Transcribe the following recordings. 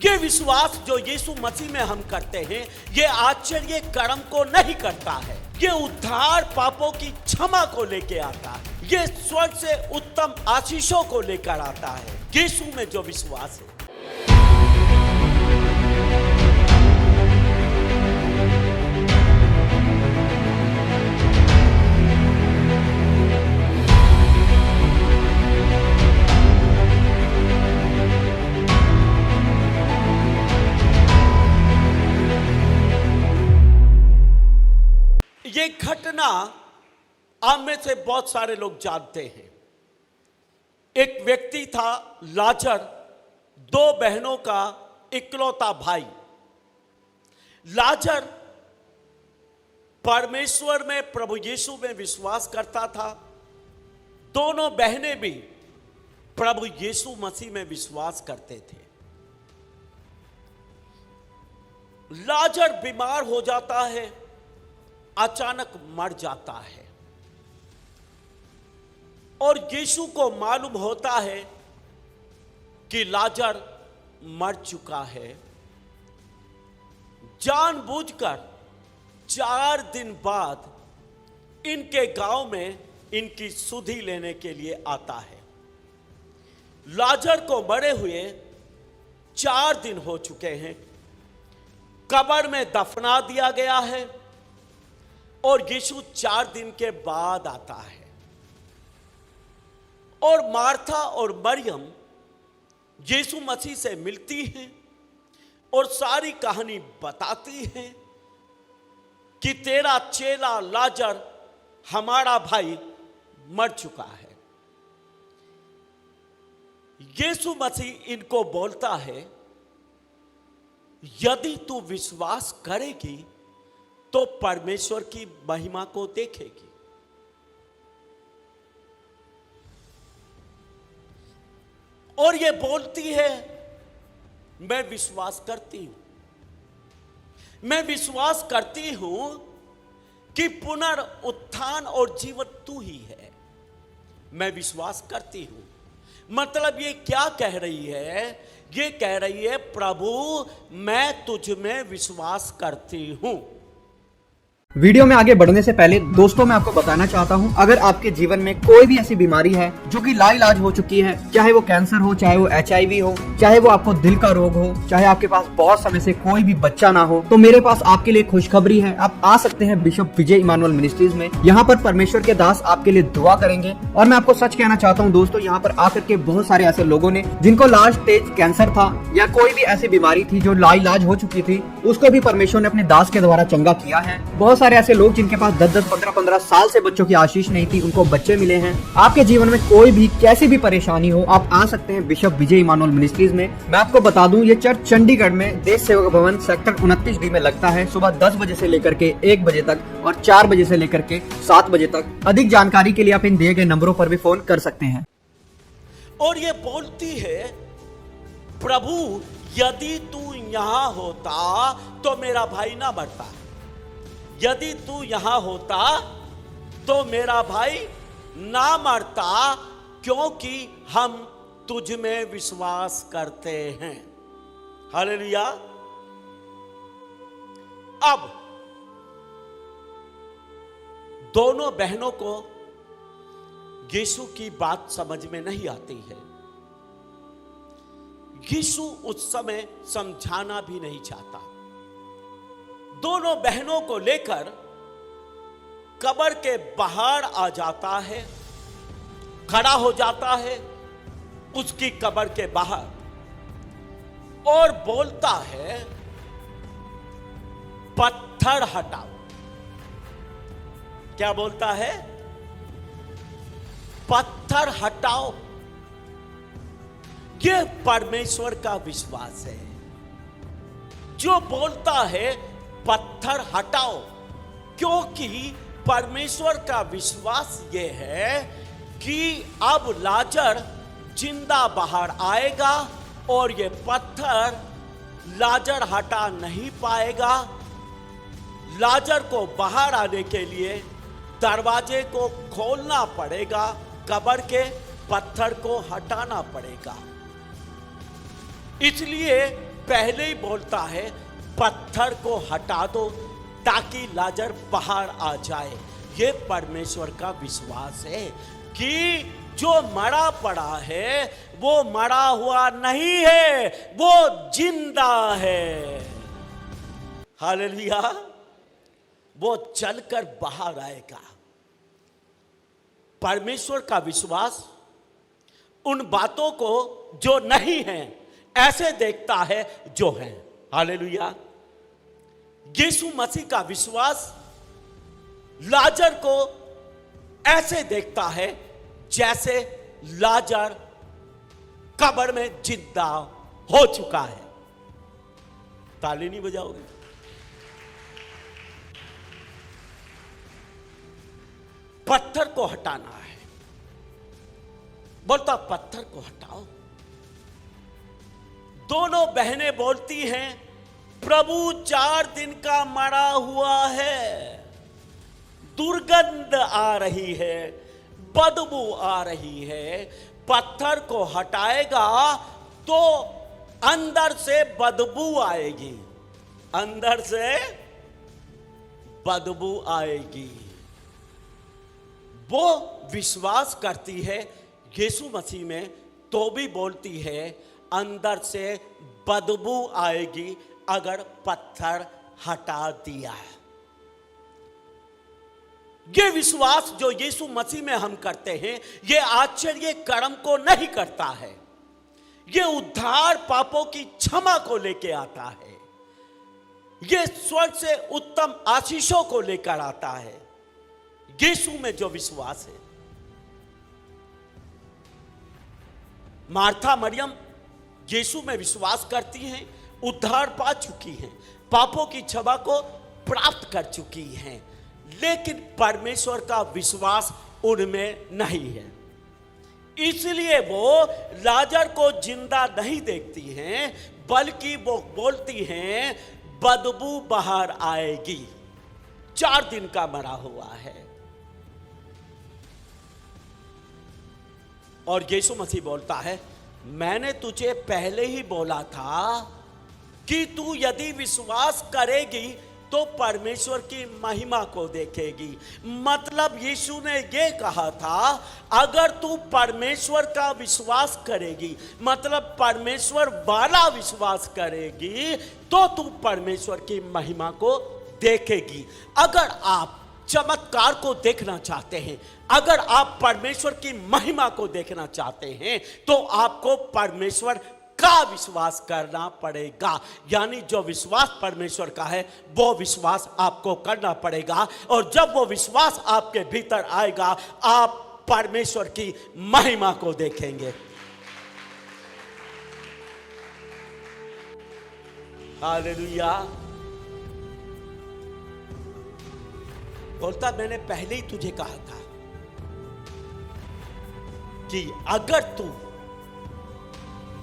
ये विश्वास जो यीशु मसीह में हम करते हैं, ये आश्चर्य कर्म को नहीं करता है, ये उद्धार पापों की क्षमा को लेके आता है, ये स्वर्ग से उत्तम आशीषों को लेकर आता है। यीशु में जो विश्वास है, ये घटना आप में से बहुत सारे लोग जानते हैं। एक व्यक्ति था लाजर, दो बहनों का इकलौता भाई। लाजर परमेश्वर में, प्रभु यीशु में विश्वास करता था। दोनों बहनें भी प्रभु यीशु मसीह में विश्वास करते थे। लाजर बीमार हो जाता है, अचानक मर जाता है और यीशु को मालूम होता है कि लाजर मर चुका है। जानबूझकर 4 दिन बाद इनके गांव में इनकी सुधि लेने के लिए आता है। लाजर को मरे हुए 4 दिन हो चुके हैं, कब्र में दफना दिया गया है और यीशु 4 दिन के बाद आता है। और मार्था और मरियम यीशु मसीह से मिलती हैं और सारी कहानी बताती हैं कि तेरा चेला लाजर, हमारा भाई, मर चुका है। यीशु मसीह इनको बोलता है, यदि तू विश्वास करेगी तो परमेश्वर की महिमा को देखेगी। और ये बोलती है, मैं विश्वास करती हूं, मैं विश्वास करती हूं कि पुनरुत्थान और जीवन तू ही है। मैं विश्वास करती हूं, मतलब ये क्या कह रही है? ये कह रही है, प्रभु मैं तुझ में विश्वास करती हूं। वीडियो में आगे बढ़ने से पहले दोस्तों मैं आपको बताना चाहता हूं, अगर आपके जीवन में कोई भी ऐसी बीमारी है जो कि लाइलाज हो चुकी है, चाहे वो कैंसर हो, चाहे वो HIV हो, चाहे वो आपको दिल का रोग हो, चाहे आपके पास बहुत समय से कोई भी बच्चा ना हो, तो मेरे पास आपके लिए खुशखबरी है। आप आ सकते हैं बिशप विजय इमानुअल मिनिस्ट्रीज में। यहाँ पर परमेश्वर के दास आपके लिए दुआ करेंगे। और मैं आपको सच कहना चाहता हूँ दोस्तों, यहाँ पर आकर के बहुत सारे ऐसे लोगों ने जिनको लास्ट स्टेज कैंसर था या कोई भी ऐसी बीमारी थी जो लाइलाज हो चुकी थी, उसको भी परमेश्वर ने अपने दास के द्वारा चंगा किया है। बहुत सारे ऐसे लोग जिनके पास 10-10, 15-15 साल से बच्चों की आशीष नहीं थी, उनको बच्चे मिले हैं। आपके जीवन में कोई भी कैसी भी परेशानी हो, आप आ सकते हैं बिशप विजय इमानुअल मिनिस्ट्रीज में। मैं आपको बता दूं, ये चर्च चंडीगढ़ में देश सेवक भवन सेक्टर 29B में लगता है। सुबह 10 बजे से लेकर के 1 बजे तक और 4 बजे से लेकर के 7 बजे तक। अधिक जानकारी के लिए आप इन दिए गए नंबरों पर भी फोन कर सकते हैं। और ये बोलती है, प्रभु यदि तू यहां होता तो मेरा भाई ना मरता, यदि तू यहां होता तो मेरा भाई ना मरता, क्योंकि हम तुझ में विश्वास करते हैं। हालेलुया। अब दोनों बहनों को यीशु की बात समझ में नहीं आती है। यीशु उस समय समझाना भी नहीं चाहता। दोनों बहनों को लेकर कब्र के बाहर आ जाता है, खड़ा हो जाता है उसकी कब्र के बाहर और बोलता है, पत्थर हटाओ। क्या बोलता है? पत्थर हटाओ। यह परमेश्वर का विश्वास है जो बोलता है पत्थर हटाओ, क्योंकि परमेश्वर का विश्वास यह है कि अब लाजर जिंदा बाहर आएगा और ये पत्थर लाजर हटा नहीं पाएगा। लाजर को बाहर आने के लिए दरवाजे को खोलना पड़ेगा, कब्र के पत्थर को हटाना पड़ेगा। इसलिए पहले ही बोलता है पत्थर को हटा दो ताकि लाजर बाहर आ जाए। ये परमेश्वर का विश्वास है कि जो मरा पड़ा है वो मरा हुआ नहीं है, वो जिंदा है। हालेलुया। वो चलकर बाहर आएगा। परमेश्वर का विश्वास उन बातों को जो नहीं है ऐसे देखता है जो है। हालेलुया। यीशु मसीह का विश्वास लाजर को ऐसे देखता है जैसे लाजर कब्र में जिंदा हो चुका है। ताली नहीं बजाओगे? पत्थर को हटाना है। बोलता पत्थर को हटाओ। दोनों बहनें बोलती हैं प्रभु 4 दिन का मरा हुआ है, दुर्गंध आ रही है, बदबू आ रही है। पत्थर को हटाएगा तो अंदर से बदबू आएगी, अंदर से बदबू आएगी। वो विश्वास करती है यीशु मसीह में, तो भी बोलती है अंदर से बदबू आएगी अगर पत्थर हटा दिया है। ये विश्वास जो यीशु मसीह में हम करते हैं, ये आश्चर्य कर्म को नहीं करता है, ये उद्धार पापों की क्षमा को लेकर आता है, ये स्वर्ग से उत्तम आशीषों को लेकर आता है। यीशु में जो विश्वास है। मार्था मरियम यीशु में विश्वास करती हैं, उद्धार पा चुकी हैं, पापों की क्षमा को प्राप्त कर चुकी हैं, लेकिन परमेश्वर का विश्वास उनमें नहीं है। इसलिए वो लाजर को जिंदा नहीं देखती हैं, बल्कि वो बोलती हैं बदबू बाहर आएगी, 4 दिन का मरा हुआ है। और यीशु मसीह बोलता है मैंने तुझे पहले ही बोला था कि तू यदि विश्वास करेगी तो परमेश्वर की महिमा को देखेगी। मतलब यीशु ने ये कहा था अगर तू परमेश्वर का विश्वास करेगी, मतलब परमेश्वर वाला विश्वास करेगी, तो तू परमेश्वर की महिमा को देखेगी। अगर आप चमत्कार को देखना चाहते हैं, अगर आप परमेश्वर की महिमा को देखना चाहते हैं, तो आपको परमेश्वर का विश्वास करना पड़ेगा। यानी जो विश्वास परमेश्वर का है वो विश्वास आपको करना पड़ेगा, और जब वो विश्वास आपके भीतर आएगा आप परमेश्वर की महिमा को देखेंगे। हालेलुया। बोलता मैंने पहले ही तुझे कहा था कि अगर तू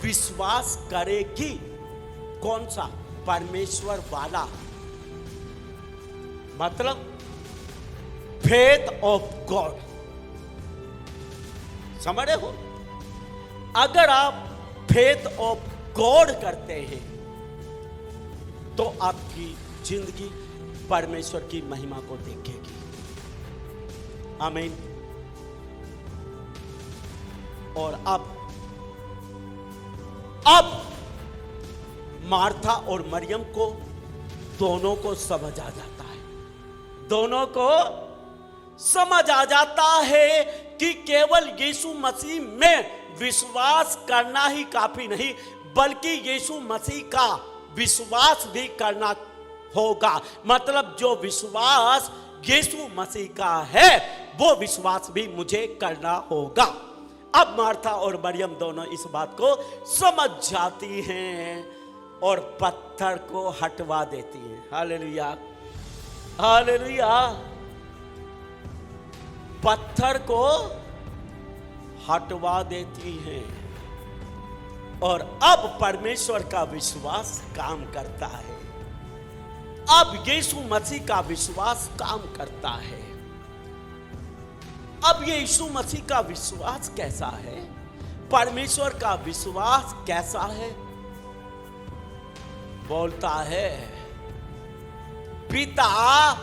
विश्वास करेगी, कौन सा? परमेश्वर वाला, मतलब फेथ ऑफ गॉड। समझ रहे हो? अगर आप फेथ ऑफ गॉड करते हैं तो आपकी जिंदगी परमेश्वर की महिमा को देखेगी। आमीन। और अब मार्था और मरियम को दोनों को समझ आ जाता है, दोनों को समझ आ जाता है कि केवल यीशु मसीह में विश्वास करना ही काफी नहीं, बल्कि यीशु मसीह का विश्वास भी करना होगा। मतलब जो विश्वास यीशु मसीह का है वो विश्वास भी मुझे करना होगा। अब मार्था और मरियम दोनों इस बात को समझ जाती हैं और पत्थर को हटवा देती हैं। Hallelujah, hallelujah. पत्थर को हटवा देती हैं और अब परमेश्वर का विश्वास काम करता है। अब यीशु मसीह का विश्वास काम करता है। अब ये यीशु मसीह का विश्वास कैसा है? परमेश्वर का विश्वास कैसा है? बोलता है, पिता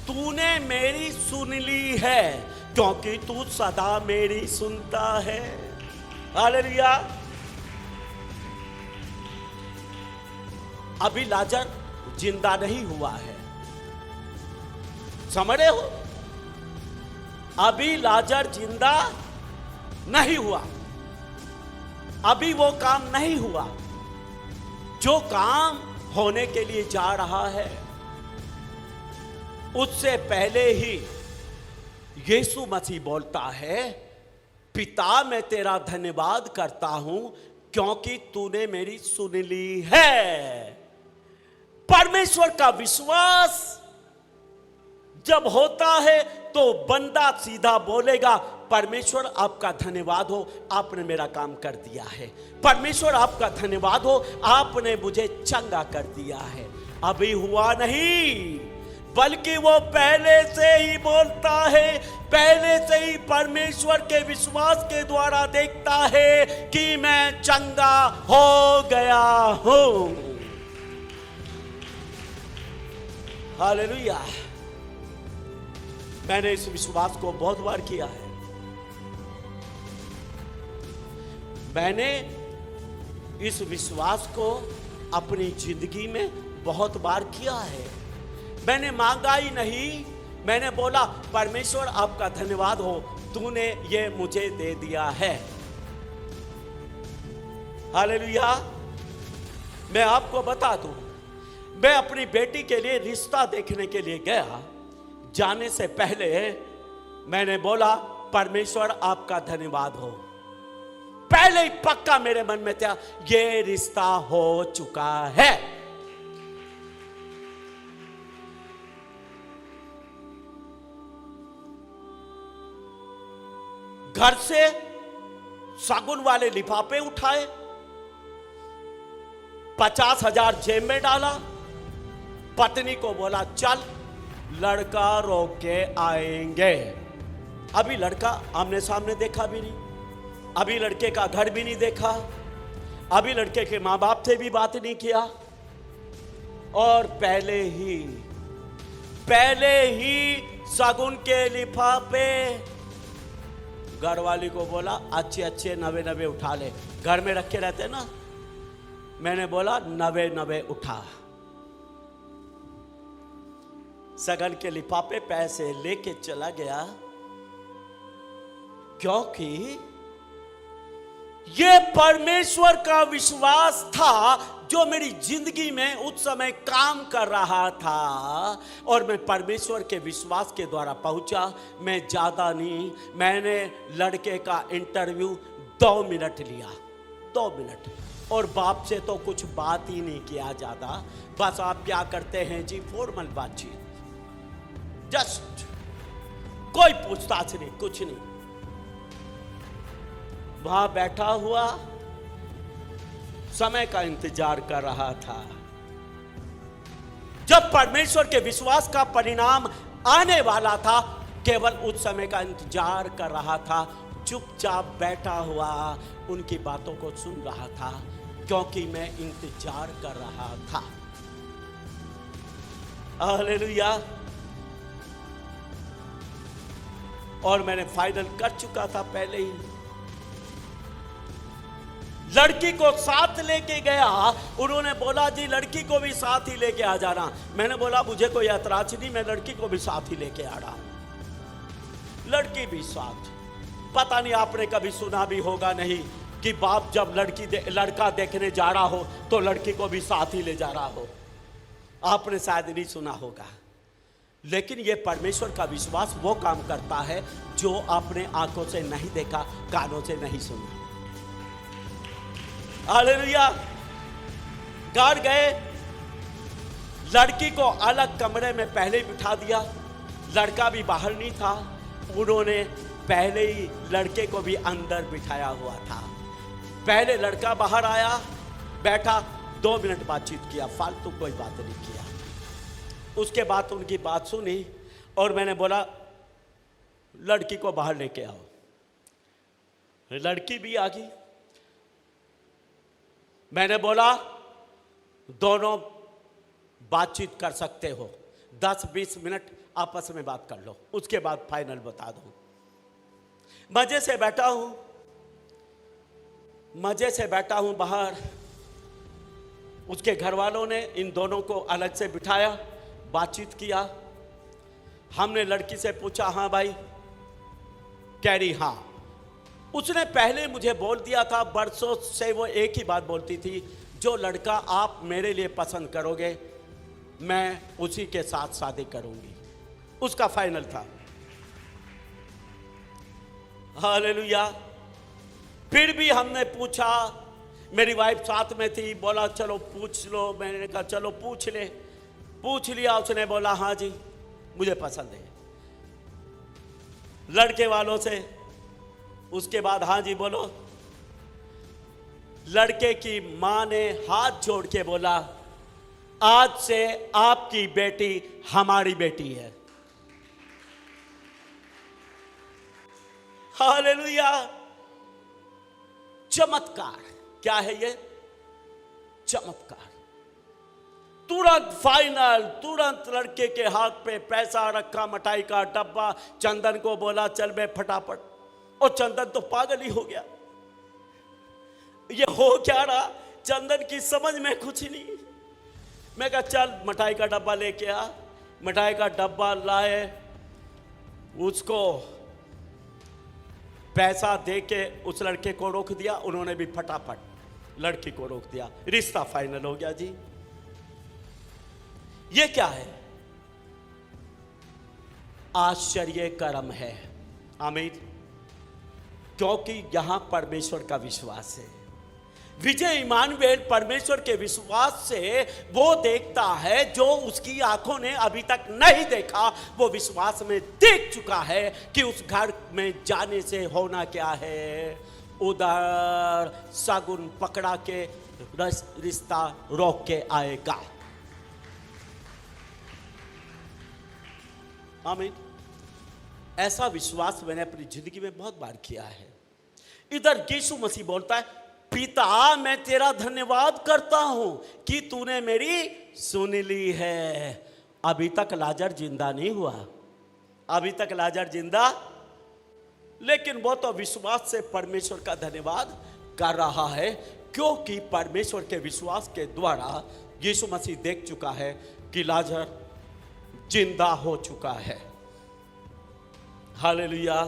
तूने मेरी सुन ली है, क्योंकि तू सदा मेरी सुनता है। हालेलुया। अभी लाजर जिंदा नहीं हुआ है, समझ रहे हो? अभी लाजर जिंदा नहीं हुआ, अभी वो काम नहीं हुआ जो काम होने के लिए जा रहा है। उससे पहले ही यीशु मसीह बोलता है, पिता मैं तेरा धन्यवाद करता हूं क्योंकि तूने मेरी सुन ली है। परमेश्वर का विश्वास जब होता है तो बंदा सीधा बोलेगा, परमेश्वर आपका धन्यवाद हो, आपने मेरा काम कर दिया है। परमेश्वर आपका धन्यवाद हो, आपने मुझे चंगा कर दिया है। अभी हुआ नहीं, बल्कि वो पहले से ही बोलता है, पहले से ही परमेश्वर के विश्वास के द्वारा देखता है कि मैं चंगा हो गया हूं। हालेलुया। मैंने इस विश्वास को बहुत बार किया है। मैंने इस विश्वास को अपनी जिंदगी में बहुत बार किया है। मैंने मांगा ही नहीं, मैंने बोला परमेश्वर आपका धन्यवाद हो, तूने ये मुझे दे दिया है। हालेलुया। मैं आपको बता दूं, मैं अपनी बेटी के लिए रिश्ता देखने के लिए गया। जाने से पहले मैंने बोला परमेश्वर आपका धन्यवाद हो। पहले ही पक्का मेरे मन में था, ये रिश्ता हो चुका है। घर से सागुन वाले लिफाफे उठाए, 50,000 जेब में डाला, पत्नी को बोला चल लड़का रोक के आएंगे। अभी लड़का आमने सामने देखा भी नहीं, अभी लड़के का घर भी नहीं देखा, अभी लड़के के मां बाप से भी बात नहीं किया, और पहले ही सागुन के लिफाफे घर वाली को बोला अच्छे अच्छे नवे नवे उठा ले, घर में रखे रहते ना। मैंने बोला नवे नवे उठा। सगन के लिफाफे पैसे लेके चला गया, क्योंकि ये परमेश्वर का विश्वास था जो मेरी जिंदगी में उस समय काम कर रहा था, और मैं परमेश्वर के विश्वास के द्वारा पहुंचा। मैं ज्यादा नहीं, मैंने लड़के का इंटरव्यू 2 मिनट लिया, 2 मिनट, और बाप से तो कुछ बात ही नहीं किया ज्यादा। बस आप क्या करते हैं जी, फॉर्मल बातचीत, जस्ट कोई पूछताछ नहीं, कुछ नहीं। वहां बैठा हुआ समय का इंतजार कर रहा था, जब परमेश्वर के विश्वास का परिणाम आने वाला था। केवल उस समय का इंतजार कर रहा था, चुपचाप बैठा हुआ उनकी बातों को सुन रहा था, क्योंकि मैं इंतजार कर रहा था। हालेलुया। और मैंने फाइनल कर चुका था पहले ही। लड़की को साथ लेके गया, उन्होंने बोला जी लड़की को भी साथ ही लेके आ जाना। मैंने बोला मुझे कोई ऐतराज नहीं, मैं लड़की को भी साथ ही लेके आ रहा हूं। लड़की भी साथ। पता नहीं आपने कभी सुना भी होगा नहीं कि बाप जब लड़का देखने जा रहा हो तो लड़की को भी साथ ही ले जा रहा हो। आपने शायद नहीं सुना होगा, लेकिन यह परमेश्वर का विश्वास वो काम करता है जो आपने आंखों से नहीं देखा, कानों से नहीं सुना। हालेलुया। घर गए, लड़की को अलग कमरे में पहले ही बिठा दिया, लड़का भी बाहर नहीं था। उन्होंने पहले ही लड़के को भी अंदर बिठाया हुआ था। पहले लड़का बाहर आया, बैठा, 2 मिनट बातचीत किया, फालतू कोई बात नहीं किया। उसके बाद उनकी बात सुनी और मैंने बोला लड़की को बाहर लेके आओ। लड़की भी आ गई। मैंने बोला दोनों बातचीत कर सकते हो, 10-20 मिनट आपस में बात कर लो, उसके बाद फाइनल बता दो। मजे से बैठा हूं बाहर। उसके घर वालों ने इन दोनों को अलग से बिठाया, बातचीत किया। हमने लड़की से पूछा, हाँ भाई, कह रही हाँ। उसने पहले मुझे बोल दिया था, बरसों से वो एक ही बात बोलती थी, जो लड़का आप मेरे लिए पसंद करोगे मैं उसी के साथ शादी करूंगी। उसका फाइनल था। हालेलुया। फिर भी हमने पूछा, मेरी वाइफ साथ में थी, बोला चलो पूछ लो। मैंने कहा चलो पूछ लिया। उसने बोला हाँ जी मुझे पसंद है, लड़के वालों से। उसके बाद हाँ जी बोलो। लड़के की मां ने हाथ जोड़ के बोला, आज से आपकी बेटी हमारी बेटी है। हालेलुया। चमत्कार। क्या है ये? चमत्कार। तुरंत फाइनल, तुरंत लड़के के हाथ पे पैसा रखा, मिठाई का डब्बा। चंदन को बोला चल बे फटाफट, और चंदन तो पागल ही हो गया। ये हो क्या रहा, चंदन की समझ में कुछ नहीं। मैं कहा चल मिठाई का डब्बा लेके आ। मिठाई का डब्बा लाए, उसको पैसा देके उस लड़के को रोक दिया। उन्होंने भी फटाफट लड़की को रोक दिया। रिश्ता फाइनल हो गया जी। ये क्या है? आश्चर्य कर्म है। आमीन। क्योंकि यहां परमेश्वर का विश्वास है। विजय इमानुएल परमेश्वर के विश्वास से वो देखता है जो उसकी आंखों ने अभी तक नहीं देखा। वो विश्वास में देख चुका है कि उस घर में जाने से होना क्या है। उधर शगुन पकड़ा के रिश्ता रोक के आएगा। आमीन। ऐसा विश्वास मैंने अपनी जिंदगी में बहुत बार किया है। इधर यीशु मसीह बोलता है, पिता मैं तेरा धन्यवाद करता हूं कि तूने मेरी सुन ली है। अभी तक लाजर जिंदा नहीं हुआ, अभी तक लाजर जिंदा, लेकिन वो तो विश्वास से परमेश्वर का धन्यवाद कर रहा है, क्योंकि परमेश्वर के विश्वास के द्वारा यीशु मसीह देख चुका है कि लाजर जिंदा हो चुका है। हालेलुया।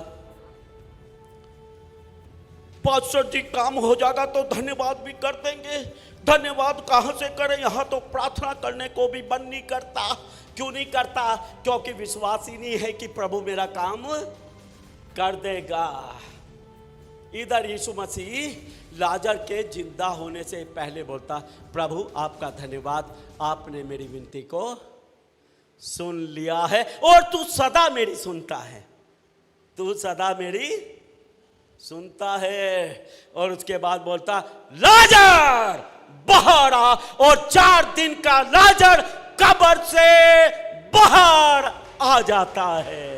पास्टर जी काम हो जाएगा तो धन्यवाद भी कर देंगे। धन्यवाद कहां से करें? यहां तो प्रार्थना करने को भी मन नहीं करता। क्यों नहीं करता? क्योंकि विश्वास ही नहीं है कि प्रभु मेरा काम कर देगा। इधर यीशु मसीह लाजर के जिंदा होने से पहले बोलता, प्रभु आपका धन्यवाद, आपने मेरी विनती को सुन लिया है और तू सदा मेरी सुनता है। तू सदा मेरी सुनता है। और उसके बाद बोलता, लाजर बाहर आ। और 4 दिन का लाजर कब्र से बाहर आ जाता है।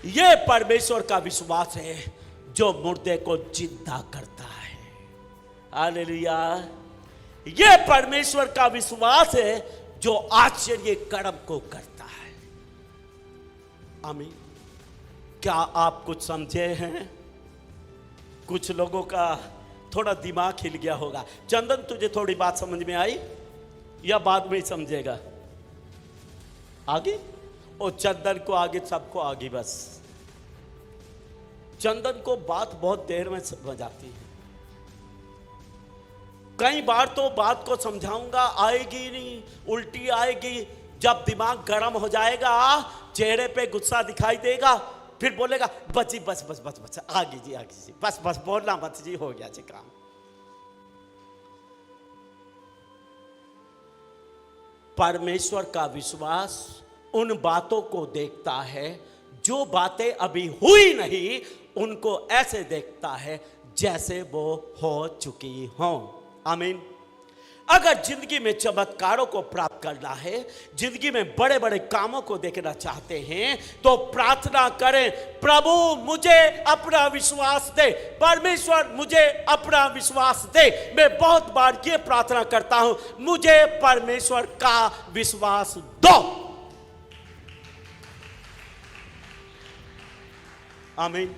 यह परमेश्वर का विश्वास है जो मुर्दे को जिंदा करता है। हालेलुया। यह परमेश्वर का विश्वास है जो आश्चर्य कर्म को करता है। आमीन। क्या आप कुछ समझे हैं? कुछ लोगों का थोड़ा दिमाग हिल गया होगा। चंदन तुझे थोड़ी बात समझ में आई या बाद में ही समझेगा? आगे? और चंदन को आगे, सबको आगे। बस चंदन को बात बहुत देर में समझ आती है। कई बार तो बात को समझाऊंगा, आएगी नहीं, उल्टी आएगी। जब दिमाग गर्म हो जाएगा, चेहरे पे गुस्सा दिखाई देगा, फिर बोलेगा बस जी, बस बस बस बस, आगे जी, आगे जी, बस बस बोलना मत जी, हो गया जी काम। परमेश्वर का विश्वास उन बातों को देखता है जो बातें अभी हुई नहीं, उनको ऐसे देखता है जैसे वो हो चुकी हों। आमीन। अगर जिंदगी में चमत्कारों को प्राप्त करना है, जिंदगी में बड़े बड़े कामों को देखना चाहते हैं, तो प्रार्थना करें, प्रभु मुझे अपना विश्वास दे, परमेश्वर मुझे अपना विश्वास दे। मैं बहुत बार ये प्रार्थना करता हूं, मुझे परमेश्वर का विश्वास दो। आमीन।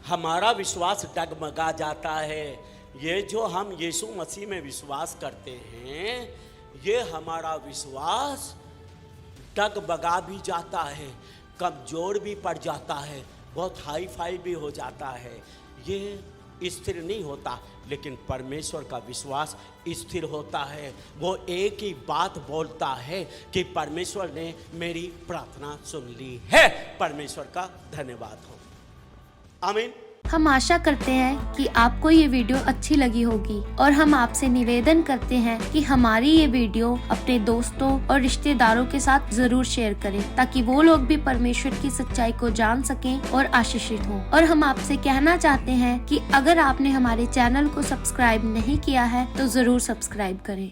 हमारा विश्वास डगमगा जाता है। ये जो हम यीशु मसीह में विश्वास करते हैं, ये हमारा विश्वास डगमगा भी जाता है, कमजोर भी पड़ जाता है, बहुत हाई फाई भी हो जाता है। ये स्थिर नहीं होता, लेकिन परमेश्वर का विश्वास स्थिर होता है। वो एक ही बात बोलता है कि परमेश्वर ने मेरी प्रार्थना सुन ली है। परमेश्वर का धन्यवाद हो। आमीन। हम आशा करते हैं कि आपको ये वीडियो अच्छी लगी होगी और हम आपसे निवेदन करते हैं कि हमारी ये वीडियो अपने दोस्तों और रिश्तेदारों के साथ जरूर शेयर करें, ताकि वो लोग भी परमेश्वर की सच्चाई को जान सकें और आशीषित हों। और हम आपसे कहना चाहते हैं कि अगर आपने हमारे चैनल को सब्सक्राइब नहीं किया है तो जरूर सब्सक्राइब करें।